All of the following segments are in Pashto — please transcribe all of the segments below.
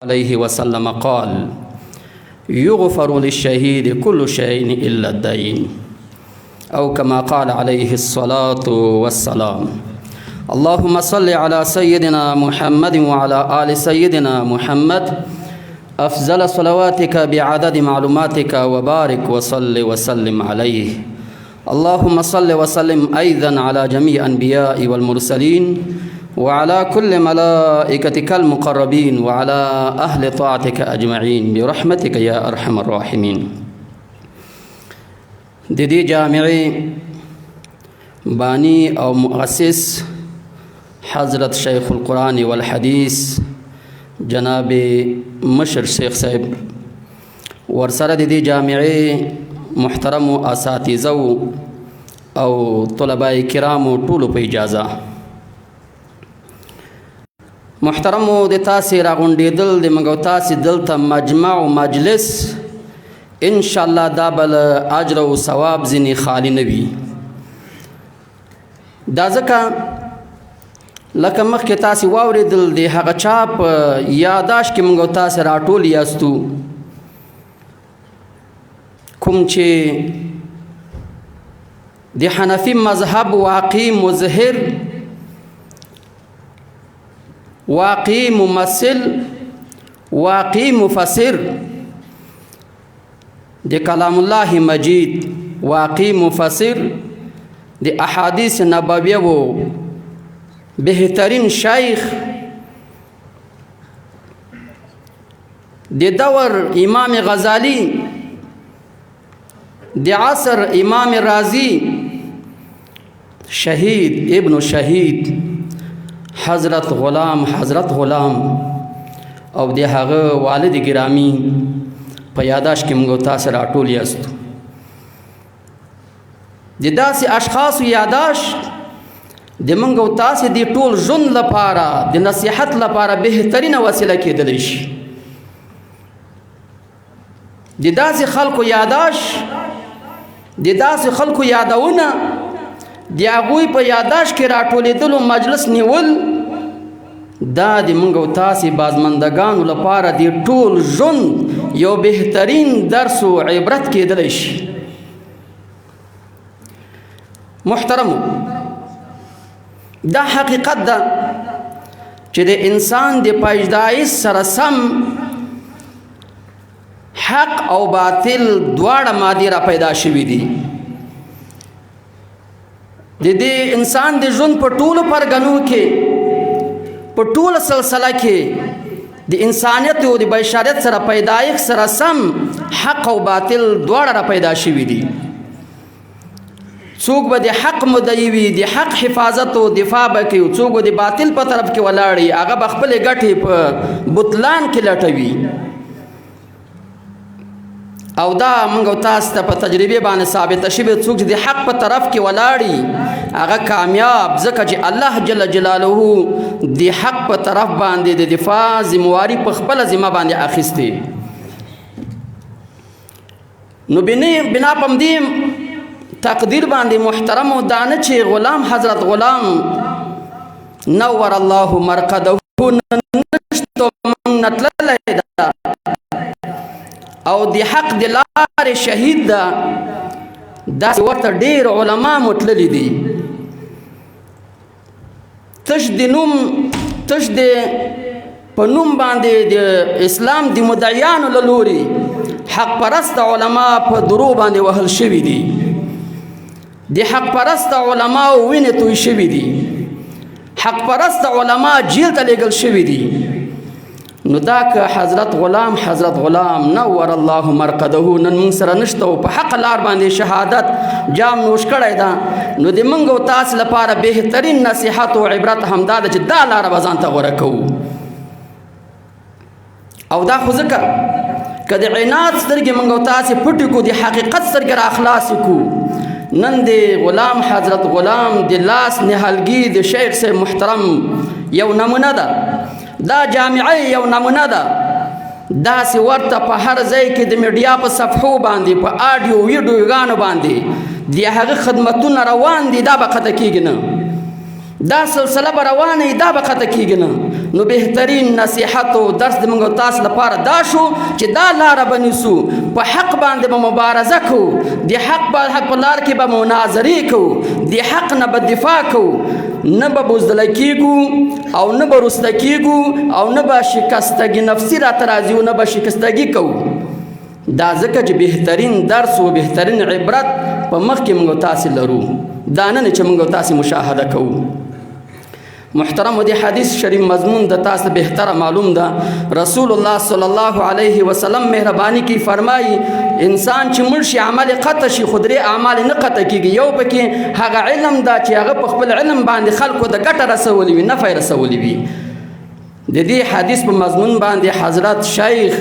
عليه وسلم قال يغفر للشهيد كل شيء إلا الدين أو كما قال عليه الصلاة والسلام. اللهم صل على سيدنا محمد وعلى آل سيدنا محمد أفضل صلواتك بعدد معلوماتك وبارك وصل وسلم عليه. اللهم صل وسلم أيضا على جميع الأنبياء والمرسلين وعلى كل ملائكتك المقربين وعلى أهل طاعتك أجمعين برحمتك يا أرحم الراحمين. دي جامعي باني أو مؤسس حضرت شيخ القرآن والحديث جناب مشر شيخ صاحب ورسره دي جامعي محترم اساتذه او طلباء کرام ټولو په اجازه محترم د تاسو راغونډېدل د منګو تاسو دلته مجمع او مجلس ان شاء الله دا بل اجر او ثواب ځنی خالی نوي. دا ځکه لکه مخکې تاسو واورېدل د هغه چا په یاداشت کې موږ تاسو راټول یاستو کوم چې د حنفي مذهب واقعي مظهر واقعي ممثل واقعي مفسر د کلام الله مجید واقعي مفسر د احادیث نبویه و بهترین شیخ د دور امام غزالی د عصر امام رازی شهید ابن شهید حضرت غلام او د هغه والد گرامی په یاداشت کې موږ تاسو راټول یاستو. د داسې اشخاص یاداشت د منګو تاسو د ټول ژوند لپاره د نصیحت لپاره بهترینه وسیله کېدلی شي. د داسې خلکو یاداشت د داسې خلکو یادونه د هغوی په یاداشت کې راټولېدلو مجلس نیول دا د منګو تاسو بازمندگانو لپاره د ټول ژوند یو بهترین درس او عبرت کېدلی شي. محترمو، دا حقیقت ده چې د انسان د پیدایش سره سم حق او باطل دواړه مادي را پیدا شوي دي. د دې انسان د ژوند په ټولو پرګنو کې په ټوله سلسله کې د انسانیت او د بشریت سره پیدایش سره سم حق او باطل دواړه را پیدا شوي دي. څوک به د حق مدعي وي، د حق حفاظت او دفاع به کوي، څوک به د باطل په طرف کې ولاړي، هغه به خپلې ګټې په بطلان کې لټوي. او دا موږ تاسو ته په تجربه باندې ثابته شوې، څوک چې د حق په طرف کې ولاړي هغه کامیاب، ځکه چې الله جل جلاله د حق په طرف باندې د دفاع ذمہواری په خپله ذمه باندې اخیستې. نو بنا په همدې تقدیر باندې محترم او دانه چې غلام حضرت غلام نور الله مرقده نشته من نتللی ده او د حق د لارې شهید ده. داسې ورته ډېر علما متللي دي. تش د په نوم باندې د اسلام د مدعیانو له لورې حق پرست علما په درو باندې وهل شوي دي. د حق پرست علما وینې توی شوي دي. حق پرست علما جیل ته لیږل شوي دي. نو دا که حضرت غلام نور الله مرقده نن موږ سره نشته او په حق لار باندې شهادت جام نوش کړی ده، نو د موږ او تاسو لپاره بهترین نصیحت او عبرت همدا ده چې دا لاره به ځان ته غوره کوو. او دا خو ځکه که د عناد سترګې موږ او تاسو پټې کړو، د حقیقت سترګې را خلاصې کړو، نن د غلام حضرت غلام د لاس نهالګي د شیخ صاحب محترم یو نمونه ده. دا جامعه یو نمونه ده. داسې ورته په هر ځای کې د میډیا په صفحو باندې په آډیو ویډیوګانو باندې د هغه خدمتونه روان دي، دا به قطع کېږي نه. دا سلسله به روانه وي، دا به قطع کېږي نه. نو بهترین نصیحت او درس د موږ تاسو لپاره دا شو چې دا لاره به نیسو، په حق باندې به مبارزه کوو، د حق په لار کې به مناظرې کوو، د حق نه به دفاع کوو، نه به بزدله کیږو او نه به رسته کیږو او نه به شکستګي نفسي راته راځي او نه به شکستګي کوو. دا ځکه چې بهترین درس و بهترین عبرت په مخ کې موږ تاسې لرو، دا نه چې موږ تاسې مشاهده کوو. محترم د حدیث شریف مضمون د تاسو بهتره معلوم ده. رسول الله صلی الله علیه وسلم مهربانی کی فرمایي انسان چې مړ شي عمل قطع شي، خو درې اعمال نه قطع کیږي. یو پکې هغه علم ده چې هغه په خپل علم باندې خلکو د ګټه رسولي وي، نفع رسولي وي. د دې حدیث په مضمون باندې حضرت شیخ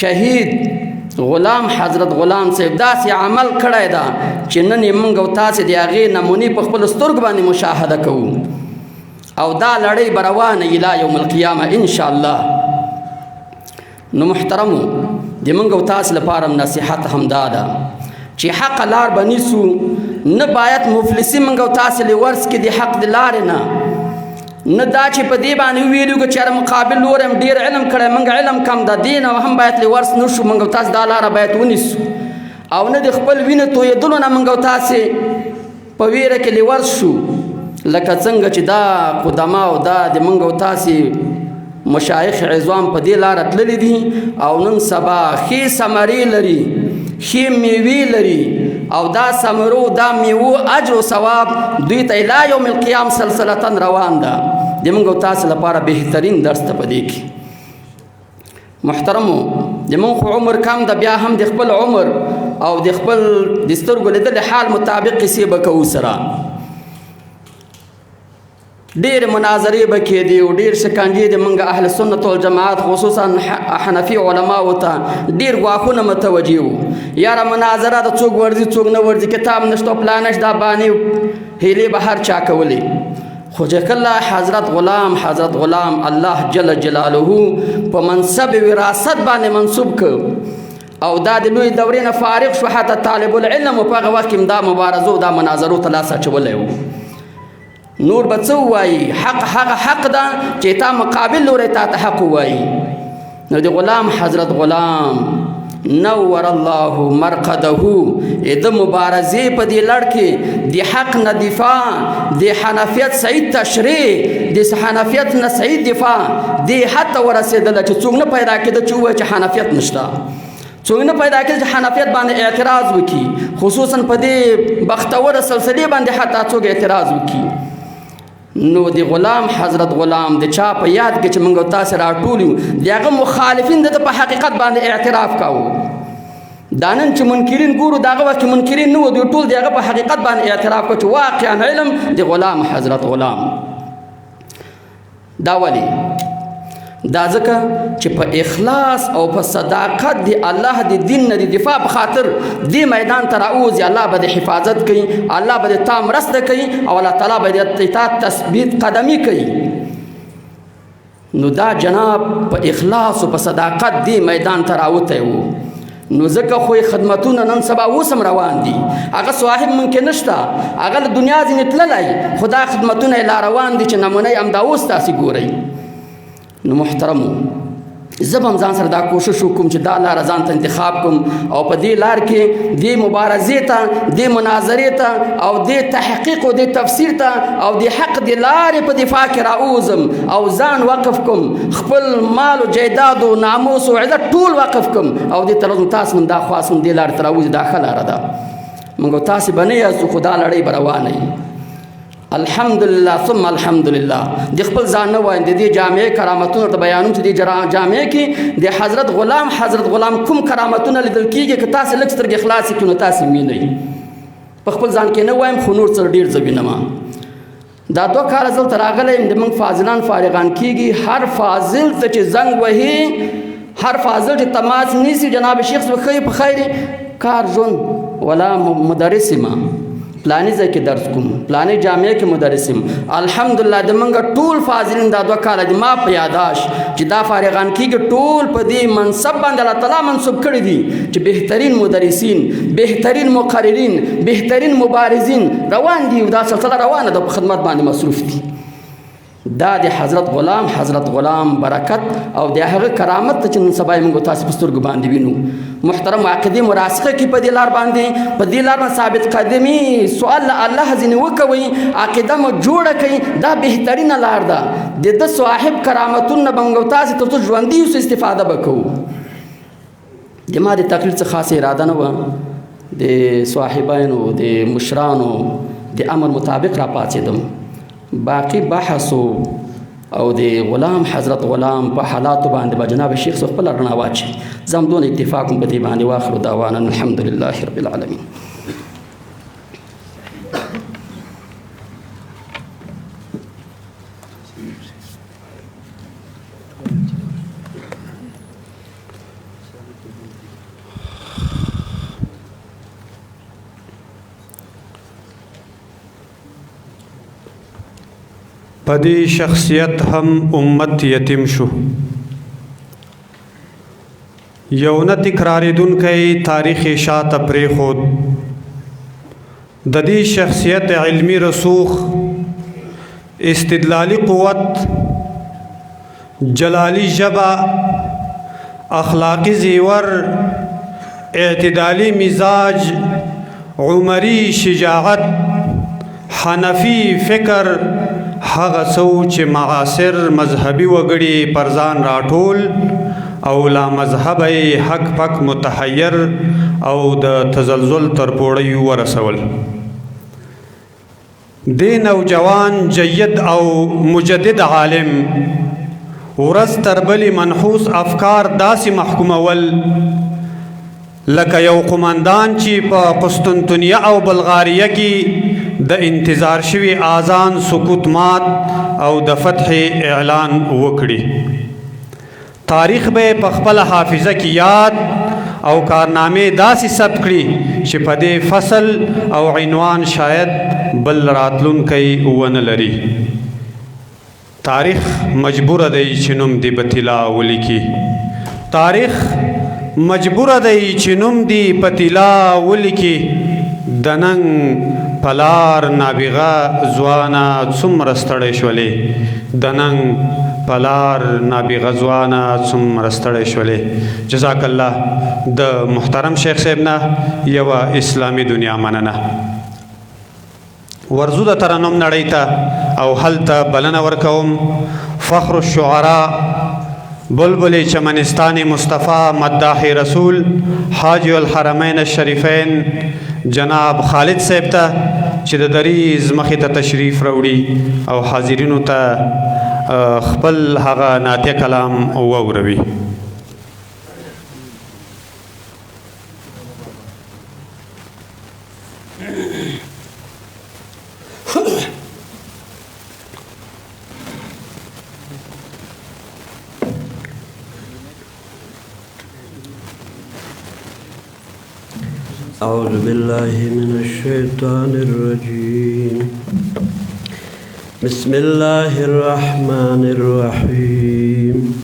شهید غلام حضرت غلام صاحب داسې عمل کړی ده چې نن یې موږ او تاسې د هغې نمونې په خپلو سترګو باندې مشاهده کوو، او دا لړۍ به روانه الی یوم القیامه انشاءالله. نو محترمو د موږ او تاسو لپاره نصیحت همدا ده چې حق لار به نیسو، نه باید مفلسي موږ او تاسو لورس کې د حق د لارې نه دا چې په دې باندې وویلو چې هر مقابل لور هم ډېر علم کړی، موږ علم کم ده، دې نه هم باید لورس نه شو. موږ او تاسو دا لاره باید ونیسو او نه د خپل وینې تویېدلو نه موږ او تاسې په ویره کې لورس شو، لکه څنګه چې دا قدما او دا د موږ او تاسې مشایخ عظام په دې لاره تللي دي او نن سبا ښې ثمرې لري، ښې میوې لري، او دا ثمرو دا میوو اجر و ثواب دوی ته الی یوم القیام سلسلتا روان ده. د موږ او تاسو لپاره بهترین درس ته په دې کې. محترمو د موږ خو عمر کم ده، بیا هم د خپل عمر او د خپل د سترګو لیدلې حال مطابق کیسې به کوو سره. ډېر مناظرې به کېدې او ډېر شکنجې د موږ اهل سنت والجماعت خصوصا حنفي علماو ته ډېر ګواښونه متوجه وو. یاره مناظره د څوک ورځي څوک نه ورځي، کتاب نشته پلان نشته، دا بانې هیلې به هر چا کولې. خو چې کله حضرت غلام الله جل جلاله په منصب وراثت باندې منصوب کړ او دا د لوی دورې نه فارغ شو، حتی طالب العلم په هغه وخت کې دا مبارزو دا مناظرو ته لاس اچولی و. نور به څه ووایي؟ حق هغه حق ده چې تا مقابل لوری تا ته حق ووایي. نو د غلام حضرت غلام نور الله مرقده د مبارزې په دې لړ کې د حق نه دفاع، د حنفیت صحیح تشریح، د حنفیت نه صحیح دفاع دې حتی ورسېدله چې څوک نه پیدا کېده چې ووایي چې حنفیت نشته، څوک نه پیدا کېده چې حنفیت باندې اعتراض وکړي، خصوصا په دې بختوره سلسلې باندې حتی څوک اعتراض وکړي. نو د غلام حضرت غلام د چا په یاد کې چې موږ تاسو راټول یو د هغه مخالفین د په حقیقت باندې اعتراف کاوه. دا نن چې منکرین ګورو د هغه وخت منکرین نه وو، دوی ټول د هغه په حقیقت باندې اعتراف کوي چې واقعا علم د غلام حضرت غلام. دا ولې؟ دا ځکه چې په اخلاص او په صداقت د الله د دین نه د دفاع په خاطر دې میدان ته راوځي. الله به د حفاظت کوي، الله به د تا مرسته کوي او الله تعالی به د تا تثبیت قدمي کوي. نو دا جناب په اخلاص او په صداقت دې میدان ته راوتی و. نو ځکه خو خدمتونه نن سبا اوس هم روان دي، هغه صاحب ممکن نشته، هغه له دنیا ځینې تللی، خو دا خدمتونه یې لا روان دي چې نمونه یې همدا اوس تاسې ګورئ. نو محترمو زه به هم ځان سره دا کوشش وکړم چې دا لاره ځان ته انتخاب کړم او په دې لار کې دې مبارزې ته، دې مناظرې ته او دې تحقیق او دې تفسیر ته او دې حق دې لارې په دفاع کې راوځم او ځان وقف کړم، خپل مال او جایداد او ناموس او عزت ټول وقف کړم او دې ته تاسو من دا خواستم دې لارې ته راوځي. دا ښه لاره ده، موږ تاسې به نه یاستو، خو دا لړۍ به روانه وي. الحمدلله ثم الحمدلله. د خپل ځان نه وایم، د دې جامعې کرامتونه ته بیانوم چې دې جامعې کې د حضرت غلام کوم کرامتونه لیدل کېږي. که تاسې لږ سترګې خلاصې کړو نو تاسې وینئ. په خپل ځان کې نه وایم، خو نور سره ډېر زه وینم. دا 2 کاله زه دلته راغلی یم، د موږ فاضلان فارغان کېږي. هر فاضل ته چې زنګ وهي، هر فاضل چې تماس نیسي، جناب شیخ صاحب ښه په خیر کار ژوند ولا مدرس ما پلانی ځای کې درس کوم، پلانی جامعه کې مدرس یم. الحمدلله د موږ ټول فاضلین دا 2 کاله دي ما په یاداش چې دا فارغان کېږي ټول په دې منصب باندې الله تعالی منصوب کړي دي چې بهترین مدرسین، بهترین مقررین، بهترین مبارزین روان دي. دا سلسله روانه ده، په خدمت باندې مصروف دي. دا د حضرت غلام برکت او د هغه کرامت ته چې نن سبا یې موږ تاسو په سترګو باندې وینو. محترم عقیدې مراسخه کې په دې لار باندې ثابت قدمي سوال له الله ځینې وکوئ، عقیده مو جوړه کړئ، دا بهترینه لار ده. د ده صاحب کرامتونه به موږ تاسې تر څو ژوندي اوسو استفاده به کوو. د ما د تقریر څه خاصه اراده نه وه، د صاحبانو د مشرانو د امر مطابق را پاڅېدم. باقی بحث او د غلام حضرت غلام په حالاتو باندې به جناب شیخ صاحب خپله رڼا واچوي. زه همدونه اکتفا کوم په دې باندې. واخر دعوانا الحمدلله رب العالمین. پدی شخصیت هم امت یتیم شو. یو نه تکراریدونکی تاریخ شاته پرېښود. د دې شخصیت علمی رسوخ، استدلالی قوت، جلالی ژبه، اخلاقی زیور، اعتدالی مزاج، عمری شجاعت، حنفی فکر، هغه څو چې معاصر مذهبي وګړي پر ځان راټول او لا مذهب حق پک متحیر او د تزلزل تر پوړی ورسول. د نوجوان جید او مجدد عالم ورځ تر بلې منحوس افکار داسې محکومول لکه یو قماندان چې په قسطنطنیه او بلغاریه کې د انتظار شوی آذان سکوت مات او د فتح اعلان وکړي. تاریخ به په خپل حافظه کې یاد او کارنامې داسې ثبت کړي چې په دې فصل او عنوان شاید بل راتلونکی ونه لري. تاریخ مجبور دی چې نوم دی په طلا ولیکي. تاریخ مجبور دی چې نوم دی په طلا ولیکي. د ننګ پلار نابغه ځوانه څومره ستړی شولې. د ننګ پلار نابغه ځوانه څومره ستړی شولې. جزاک الله. د محترم شیخ صاحب نه یوه اسلامي دنیا مننه. ورزو د ترنم نړۍ ته او هلته بلنه ورکوم. فخر الشعراء بلبل چمنستان مصطفیٰ مداح رسول حاجی الحرمین الشریفین جناب خالد صاحب ته چې د دریز مخې ته تشریف راوړي او حاضرینو ته خپل هغه ناتیه کلام واوروي. أعوذ بالله من الشيطان الرجيم. بسم الله الرحمن الرحيم.